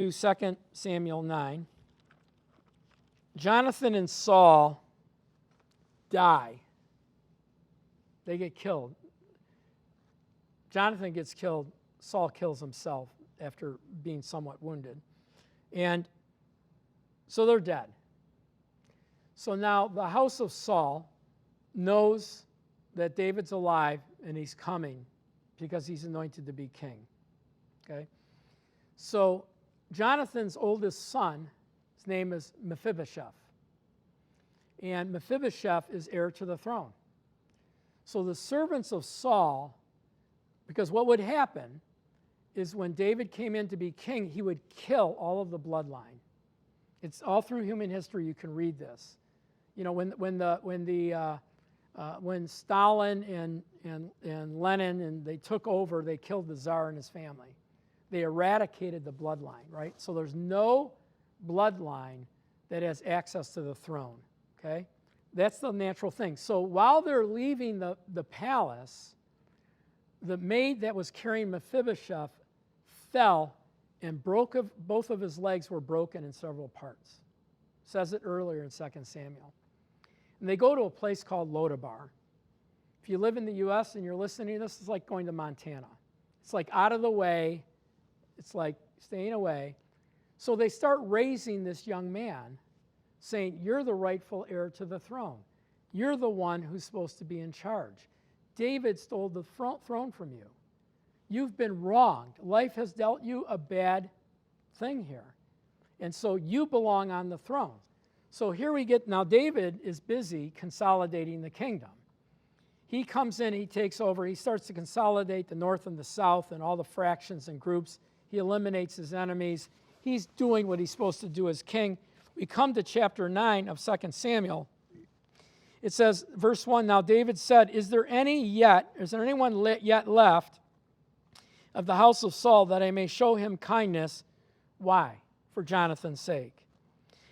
to 2 Samuel 9. Jonathan and Saul die. They get killed. Jonathan gets killed. Saul kills himself after being somewhat wounded. And so they're dead. So now the house of Saul knows that David's alive and he's coming because he's anointed to be king. Okay? So Jonathan's oldest son, his name is Mephibosheth. And Mephibosheth is heir to the throne. So the servants of Saul, because what would happen is when David came in to be king, he would kill all of the bloodline. It's all through human history. You can read this. You know, when Stalin and Lenin and they took over, they killed the Tsar and his family. They eradicated the bloodline, right? So there's no bloodline that has access to the throne. Okay, that's the natural thing. So while they're leaving the palace, the maid that was carrying Mephibosheth fell and both of his legs were broken in several parts. It says it earlier in 2 Samuel. And they go to a place called Lodabar. If you live in the U.S. and you're listening, this is like going to Montana. It's like out of the way. It's like staying away. So they start raising this young man, saying, you're the rightful heir to the throne. You're the one who's supposed to be in charge. David stole the throne from you. You've been wronged. Life has dealt you a bad thing here. And so you belong on the throne. So here we get, now David is busy consolidating the kingdom. He comes in, he takes over, he starts to consolidate the north and the south and all the fractions and groups. He eliminates his enemies. He's doing what he's supposed to do as king. We come to chapter 9 of 2 Samuel. It says, verse 1, now David said, is there anyone yet left of the house of Saul that I may show him kindness? Why? For Jonathan's sake.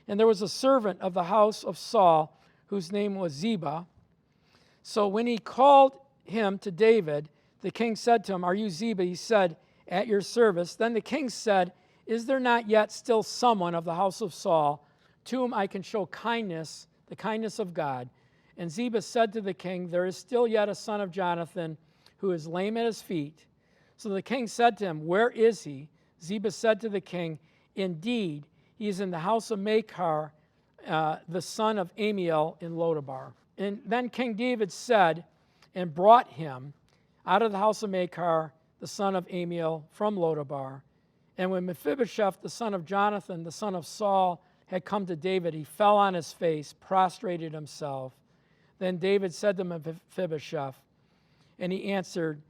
And there was a servant of the house of Saul whose name was Ziba. So when he called him to David, the king said to him, are you Ziba? He said, at your service. Then the king said, is there not yet still someone of the house of Saul to whom I can show kindness, the kindness of God? And Ziba said to the king, there is still yet a son of Jonathan who is lame at his feet. So the king said to him, where is he? Ziba said to the king, indeed, he is in the house of Machir, the son of Amiel in Lodabar. And then King David said, and brought him out of the house of Machir, the son of Amiel, from Lodabar. And when Mephibosheth, the son of Jonathan, the son of Saul, had come to David, he fell on his face, prostrated himself. Then David said to Mephibosheth, and he answered,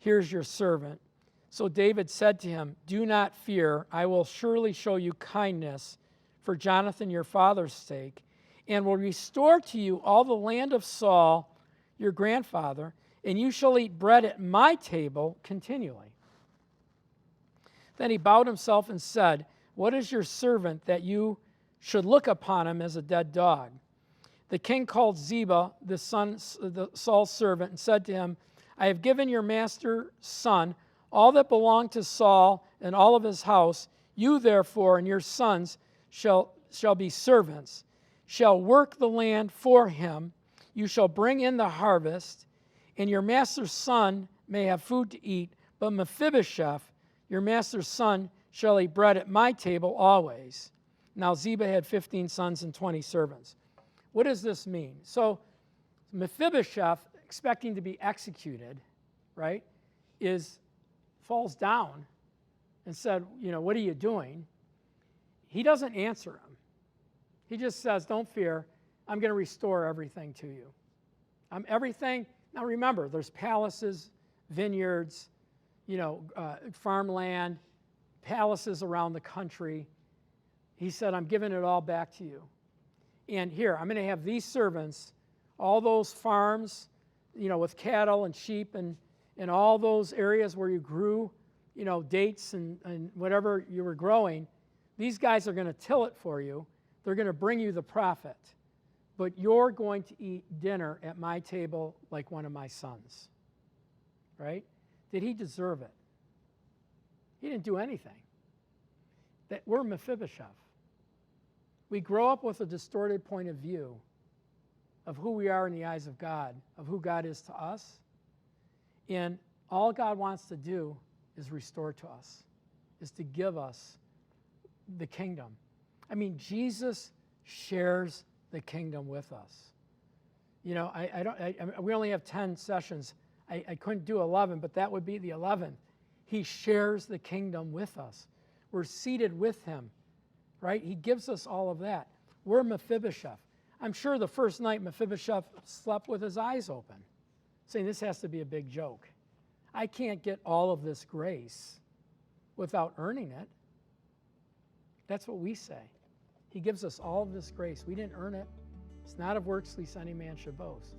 here's your servant. So David said to him, do not fear, I will surely show you kindness for Jonathan your father's sake, and will restore to you all the land of Saul, your grandfather, and you shall eat bread at my table continually. Then he bowed himself and said, what is your servant that you should look upon him as a dead dog? The king called Ziba, the Saul's servant, and said to him, I have given your master's son all that belonged to Saul and all of his house. You therefore and your sons shall be servants, shall work the land for him. You shall bring in the harvest, and your master's son may have food to eat, but Mephibosheth, your master's son, shall eat bread at my table always. Now Ziba had 15 sons and 20 servants. What does this mean? So Mephibosheth, expecting to be executed, right, falls down and said, what are you doing? He doesn't answer him. He just says, don't fear, I'm going to restore everything to you. Everything. Now remember, there's palaces, vineyards, farmland, palaces around the country. He said, I'm giving it all back to you. And here, I'm going to have these servants, all those farms, with cattle and sheep and all those areas where you grew, dates and whatever you were growing, these guys are going to till it for you. They're going to bring you the profit. But you're going to eat dinner at my table like one of my sons. Right? Did he deserve it? He didn't do anything. that we're Mephibosheth. We grow up with a distorted point of view of who we are in the eyes of God, of who God is to us. And all God wants to do is restore to us, is to give us the kingdom. I mean, Jesus shares the kingdom with us. You know, we only have 10 sessions. I couldn't do 11, but that would be the 11th. He shares the kingdom with us. We're seated with him, right? He gives us all of that. We're Mephibosheth. I'm sure the first night Mephibosheth slept with his eyes open, saying this has to be a big joke. I can't get all of this grace without earning it. That's what we say. He gives us all of this grace. We didn't earn it. It's not of works, lest any man should boast.